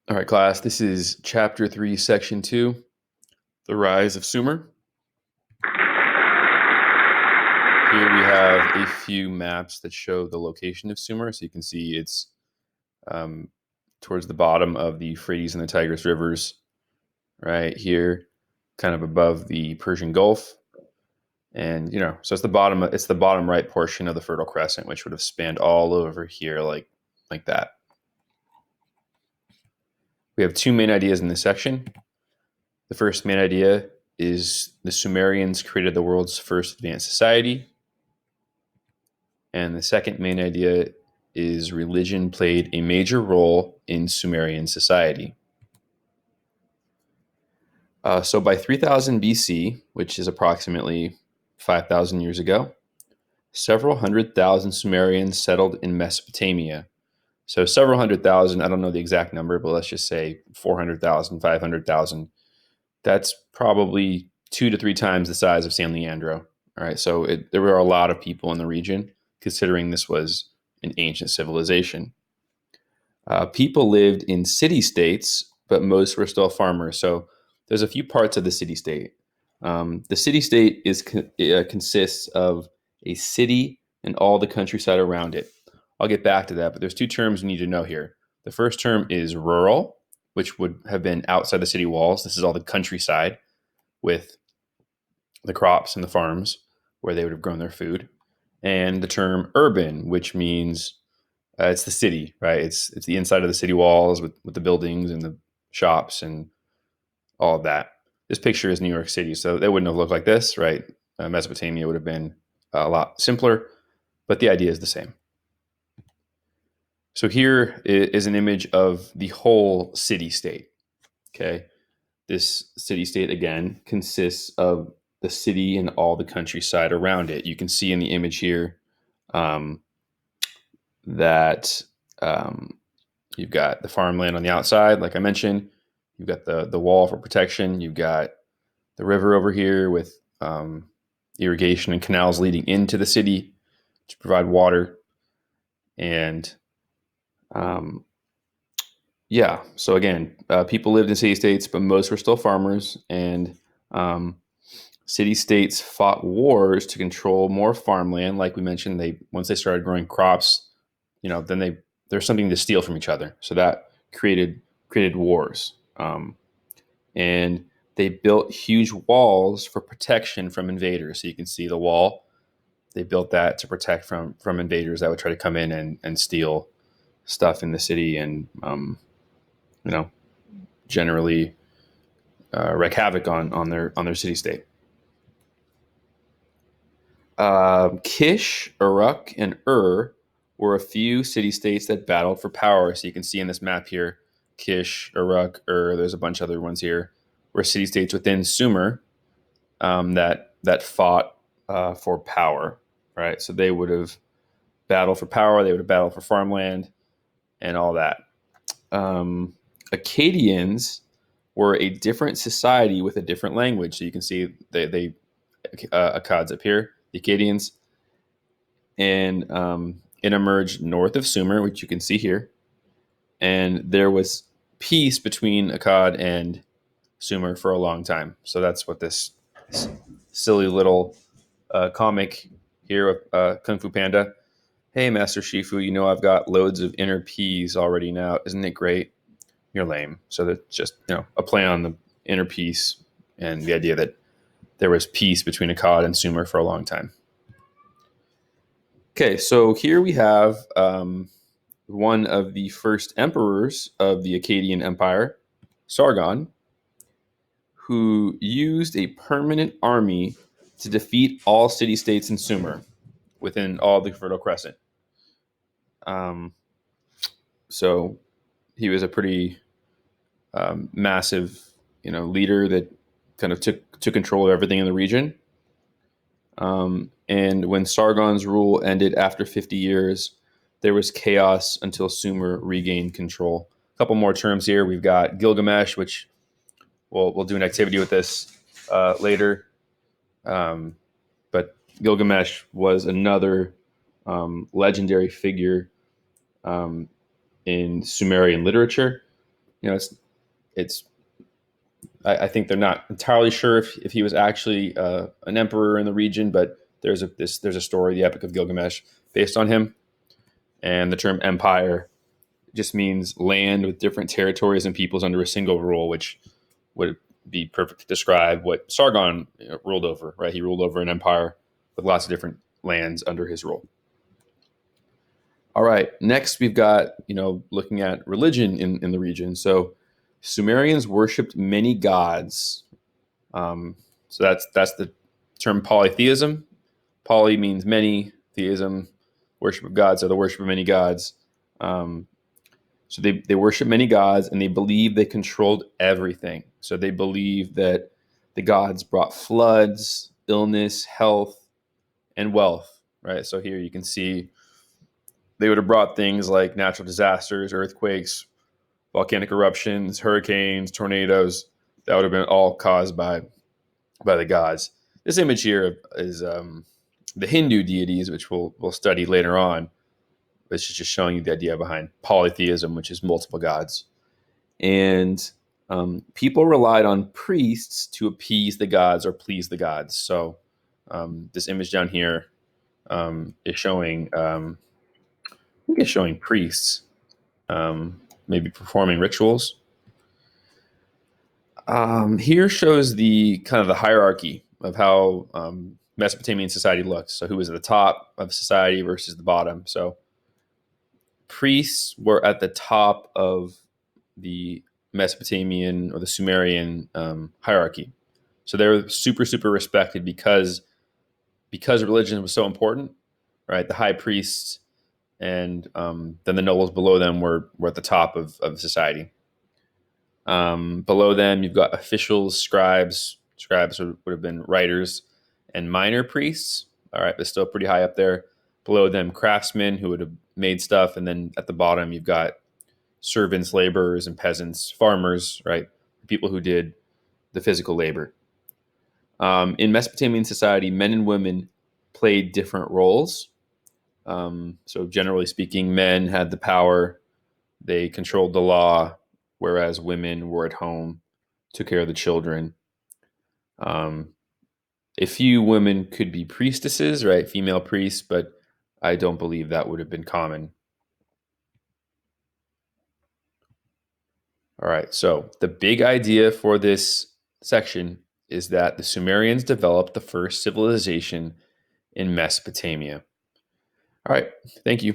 All right, class, this is Chapter 3, Section 2, The Rise of Sumer. Here we have a few maps that show the location of Sumer. So you can see it's towards the bottom of the Euphrates and the Tigris rivers, right here, kind of above the Persian Gulf. And, so it's the bottom right portion of the Fertile Crescent, which would have spanned all over here like that. We have two main ideas in this section. The first main idea is the Sumerians created the world's first advanced society. And the second main idea is religion played a major role in Sumerian society. So by 3000 BC, which is approximately 5,000 years ago, several hundred thousand Sumerians settled in Mesopotamia. So several hundred thousand, I don't know the exact number, but let's just say 400,000, 500,000. That's probably 2 to 3 times the size of San Leandro. All right, so there were a lot of people in the region, considering this was an ancient civilization. People lived in city-states, but most were still farmers. So there's a few parts of the city-state. The city-state consists of a city and all the countryside around it. I'll get back to that, but there's two terms you need to know here. The first term is rural, which would have been outside the city walls. This is all the countryside with the crops and the farms where they would have grown their food. And the term urban, which means it's the city, right? It's the inside of the city walls with the buildings and the shops and all of that. This picture is New York City, so they wouldn't have looked like this, right? Mesopotamia would have been a lot simpler, but the idea is the same. So here is an image of the whole city-state, okay? This city-state, again, consists of the city and all the countryside around it. You can see in the image here that you've got the farmland on the outside, like I mentioned. You've got the wall for protection. You've got the river over here with irrigation and canals leading into the city to provide water. And so again, people lived in city-states, but most were still farmers. And city-states fought wars to control more farmland. Like we mentioned, once they started growing crops, then there's something to steal from each other. So that created wars. And they built huge walls for protection from invaders. So you can see the wall. They built that to protect from invaders that would try to come in and steal stuff in the city and, generally wreak havoc on their city-state. Kish, Uruk, and Ur were a few city-states that battled for power. So you can see in this map here, Kish, Uruk, Ur, there's a bunch of other ones here, were city-states within Sumer that fought for power, right? So they would have battled for power, they would have battled for farmland, and all that. Akkadians were a different society with a different language. So you can see they Akkads up here, the Akkadians, and it emerged north of Sumer, which you can see here. And there was peace between Akkad and Sumer for a long time. So that's what this silly little comic here of Kung Fu Panda. Hey, Master Shifu, I've got loads of inner peace already now. Isn't it great? You're lame. So that's just, a play on the inner peace and the idea that there was peace between Akkad and Sumer for a long time. Okay, so here we have one of the first emperors of the Akkadian Empire, Sargon, who used a permanent army to defeat all city-states in Sumer within all the Fertile Crescent. So he was a pretty massive, leader that kind of took control of everything in the region. And when Sargon's rule ended after 50 years, there was chaos until Sumer regained control. A couple more terms here. We've got Gilgamesh, which we'll do an activity with this later. But Gilgamesh was another legendary figure in Sumerian literature. it's I think they're not entirely sure if he was actually an emperor in the region, but there's a story, the Epic of Gilgamesh, based on him. And the term empire just means land with different territories and peoples under a single rule, which would be perfect to describe what Sargon ruled over. Right, he ruled over an empire with lots of different lands under his rule. All right, next we've got looking at religion in the region. So Sumerians worshipped many gods. So that's the term polytheism. Poly means many, theism, worship of gods, so the worship of many gods. Um, so they worship many gods, and they believe they controlled everything. So they believe that the gods brought floods, illness, health, and wealth. Right. So here you can see they would have brought things like natural disasters, earthquakes, volcanic eruptions, hurricanes, tornadoes. That would have been all caused by the gods. This image here is the Hindu deities, which we'll study later on. This is just showing you the idea behind polytheism, which is multiple gods. And people relied on priests to appease the gods or please the gods. So this image down here is showing, I think it's showing priests maybe performing rituals. Here shows the kind of the hierarchy of how Mesopotamian society looks. So who was at the top of society versus the bottom. So priests were at the top of the Mesopotamian or the Sumerian hierarchy. So they were super, super respected because religion was so important, right? The high priests and then the nobles below them were at the top of society. Below them, you've got officials, scribes. Scribes would have been writers, and minor priests. All right, but still pretty high up there. Below them, craftsmen who would have made stuff, and then at the bottom, you've got servants, laborers, and peasants, farmers. Right, people who did the physical labor. In Mesopotamian society, men and women played different roles. So generally speaking, men had the power; they controlled the law, whereas women were at home, took care of the children. Um, a few women could be priestesses, right? Female priests, but I don't believe that would have been common. All right, so the big idea for this section is that the Sumerians developed the first civilization in Mesopotamia. All right, thank you.